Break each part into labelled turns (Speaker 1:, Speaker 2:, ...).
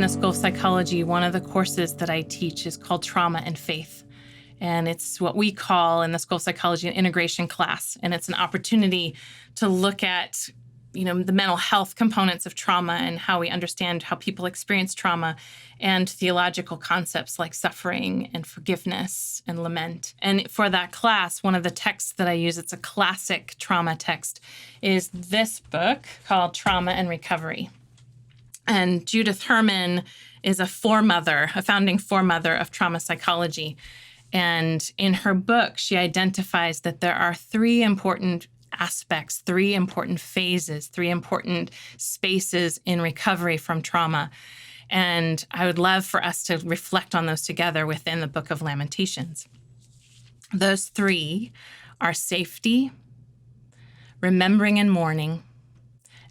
Speaker 1: the School of Psychology, one of the courses that I teach is called Trauma and Faith. And it's what we call in the School of Psychology an integration class. And it's an opportunity to look at, the mental health components of trauma and how we understand how people experience trauma, and theological concepts like suffering and forgiveness and lament. And for that class, one of the texts that I use, it's a classic trauma text, is this book called Trauma and Recovery. And Judith Herman is a founding foremother of trauma psychology. And in her book, she identifies that there are three important aspects, three important phases, three important spaces in recovery from trauma. And I would love for us to reflect on those together within the Book of Lamentations. Those three are safety, remembering and mourning,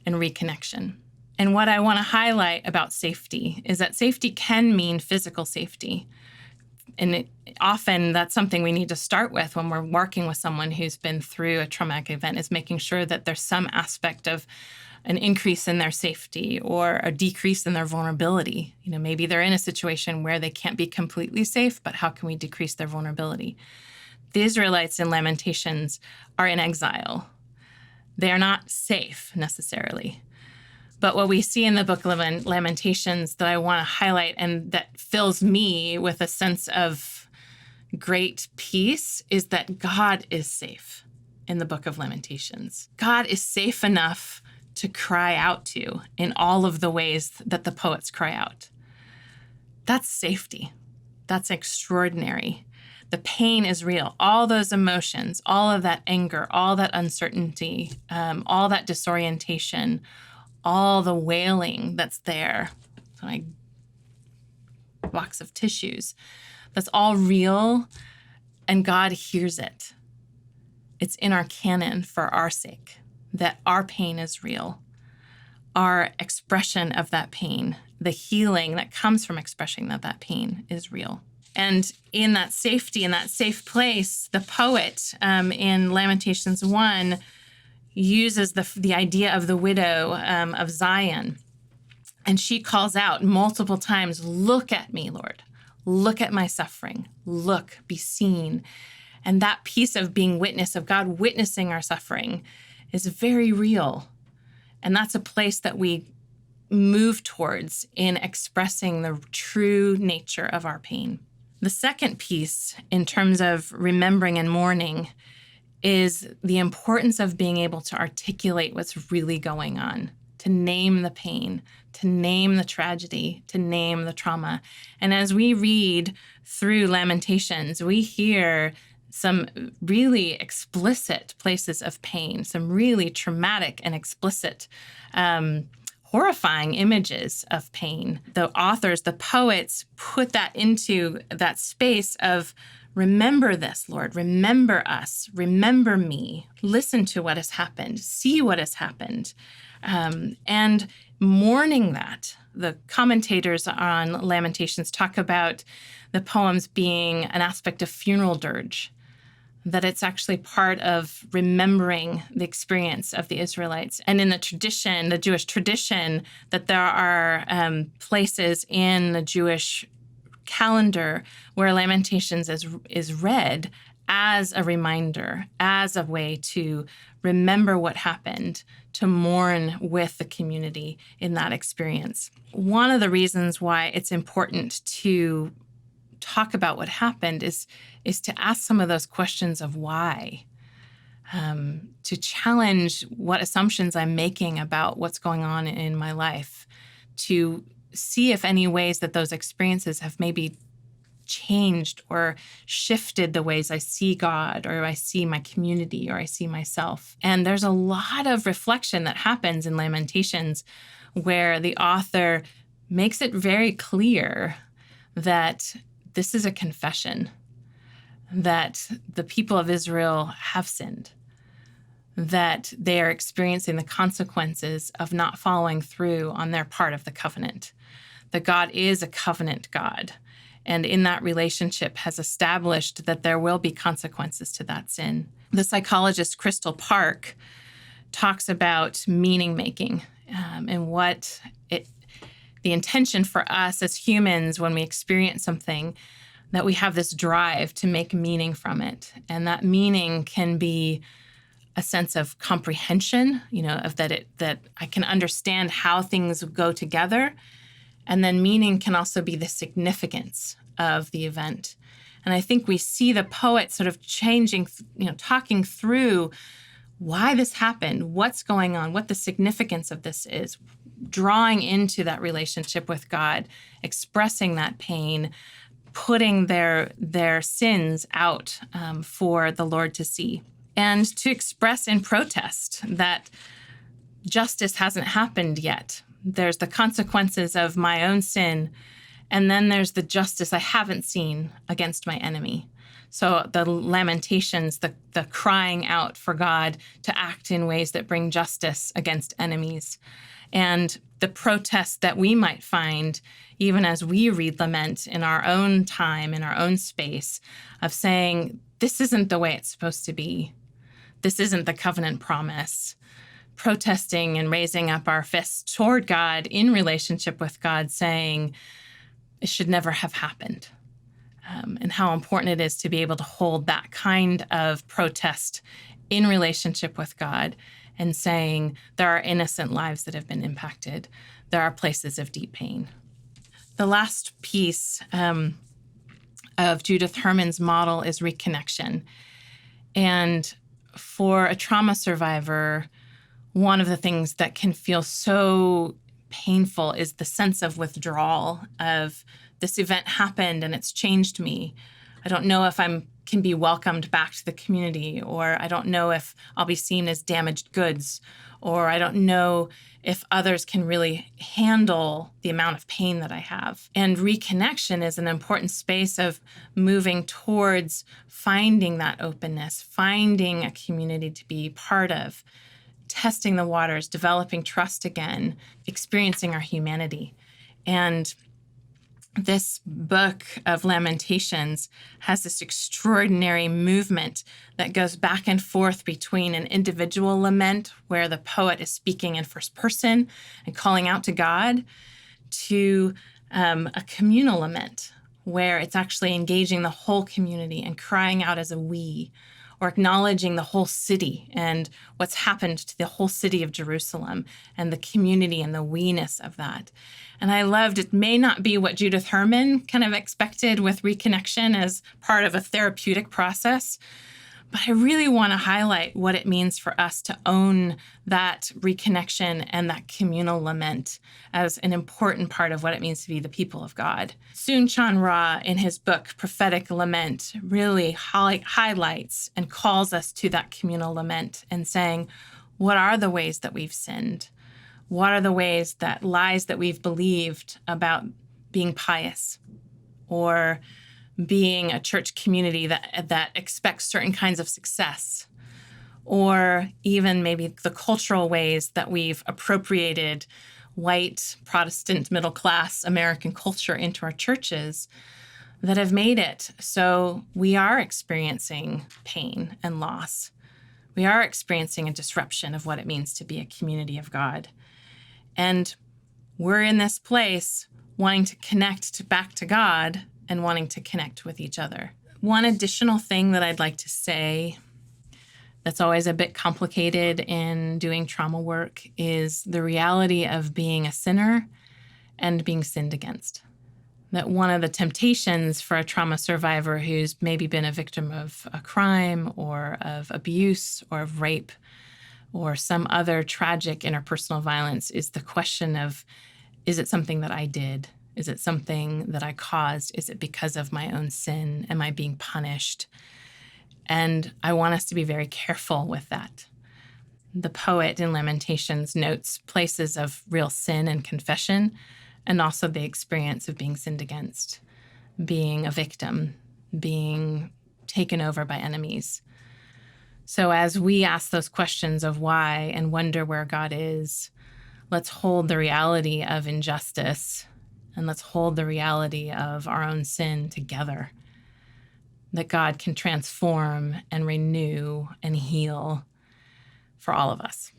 Speaker 1: and reconnection. And what I want to highlight about safety is that safety can mean physical safety. And often that's something we need to start with when we're working with someone who's been through a traumatic event, is making sure that there's some aspect of an increase in their safety or a decrease in their vulnerability. Maybe they're in a situation where they can't be completely safe, but how can we decrease their vulnerability? The Israelites in Lamentations are in exile. They are not safe necessarily. But what we see in the Book of Lamentations that I want to highlight and that fills me with a sense of great peace is that God is safe in the Book of Lamentations. God is safe enough to cry out to in all of the ways that the poets cry out. That's safety. That's extraordinary. The pain is real. All those emotions, all of that anger, all that uncertainty, all that disorientation, all the wailing that's there, like box of tissues, that's all real, and God hears it. It's in our canon for our sake, that our pain is real. Our expression of that pain, the healing that comes from expressing that pain is real. And in that safety, in that safe place, the poet in Lamentations 1 uses the idea of the widow of Zion. And she calls out multiple times, "Look at me, Lord. Look at my suffering. Look, be seen." And that piece of being witness, of God witnessing our suffering, is very real. And that's a place that we move towards in expressing the true nature of our pain. The second piece, in terms of remembering and mourning, is the importance of being able to articulate what's really going on, to name the pain, to name the tragedy, to name the trauma. And as we read through Lamentations, we hear some really explicit places of pain, some really traumatic and explicit, horrifying images of pain. The authors, the poets, put that into that space of, remember this, Lord, remember us, remember me, listen to what has happened, see what has happened, and mourning that. The commentators on Lamentations talk about the poems being an aspect of funeral dirge, that it's actually part of remembering the experience of the Israelites. And in the tradition, the Jewish tradition, that there are places in the Jewish calendar where Lamentations is read as a reminder, as a way to remember what happened, to mourn with the community in that experience. One of the reasons why it's important to talk about what happened is to ask some of those questions of why, to challenge what assumptions I'm making about what's going on in my life, to see if any ways that those experiences have maybe changed or shifted the ways I see God, or I see my community, or I see myself. And there's a lot of reflection that happens in Lamentations where the author makes it very clear that this is a confession, that the people of Israel have sinned, that they are experiencing the consequences of not following through on their part of the covenant, that God is a covenant God, and in that relationship has established that there will be consequences to that sin. The psychologist Crystal Park talks about meaning making and what it the intention for us as humans when we experience something, that we have this drive to make meaning from it. And that meaning can be a sense of comprehension, of that I can understand how things go together. And then meaning can also be the significance of the event. And I think we see the poet sort of changing, talking through why this happened, what's going on, what the significance of this is, drawing into that relationship with God, expressing that pain, putting their sins out for the Lord to see, and to express in protest that justice hasn't happened yet. There's the consequences of my own sin, and then there's the justice I haven't seen against my enemy. So the lamentations, the crying out for God to act in ways that bring justice against enemies, and the protest that we might find even as we read lament in our own time, in our own space, of saying, this isn't the way it's supposed to be. This isn't the covenant promise. Protesting and raising up our fists toward God in relationship with God, saying, it should never have happened. And how important it is to be able to hold that kind of protest in relationship with God and saying, there are innocent lives that have been impacted. There are places of deep pain. The last piece of Judith Herman's model is reconnection. And for a trauma survivor, one of the things that can feel so painful is the sense of withdrawal of this event happened and it's changed me. I don't know if I can be welcomed back to the community, or I don't know if I'll be seen as damaged goods, or I don't know if others can really handle the amount of pain that I have. And reconnection is an important space of moving towards finding that openness, finding a community to be part of, testing the waters, developing trust again, experiencing our humanity. And this Book of Lamentations has this extraordinary movement that goes back and forth between an individual lament, where the poet is speaking in first person and calling out to God, to a communal lament, where it's actually engaging the whole community and crying out as a we, or acknowledging the whole city and what's happened to the whole city of Jerusalem and the community and the we-ness of that. And I loved, it may not be what Judith Herman kind of expected with reconnection as part of a therapeutic process, but I really want to highlight what it means for us to own that reconnection and that communal lament as an important part of what it means to be the people of God. Soon-Chan Ra, in his book, Prophetic Lament, really highlights and calls us to that communal lament and saying, what are the ways that we've sinned? What are the ways that lies that we've believed about being pious, or being a church community that expects certain kinds of success, or even maybe the cultural ways that we've appropriated white, Protestant, middle-class American culture into our churches that have made it so we are experiencing pain and loss. We are experiencing a disruption of what it means to be a community of God. And we're in this place wanting to connect back to God and wanting to connect with each other. One additional thing that I'd like to say that's always a bit complicated in doing trauma work is the reality of being a sinner and being sinned against. That one of the temptations for a trauma survivor who's maybe been a victim of a crime or of abuse or of rape or some other tragic interpersonal violence is the question of, is it something that I did? Is it something that I caused? Is it because of my own sin? Am I being punished? And I want us to be very careful with that. The poet in Lamentations notes places of real sin and confession, and also the experience of being sinned against, being a victim, being taken over by enemies. So as we ask those questions of why and wonder where God is, let's hold the reality of injustice, and let's hold the reality of our own sin together, that God can transform and renew and heal for all of us.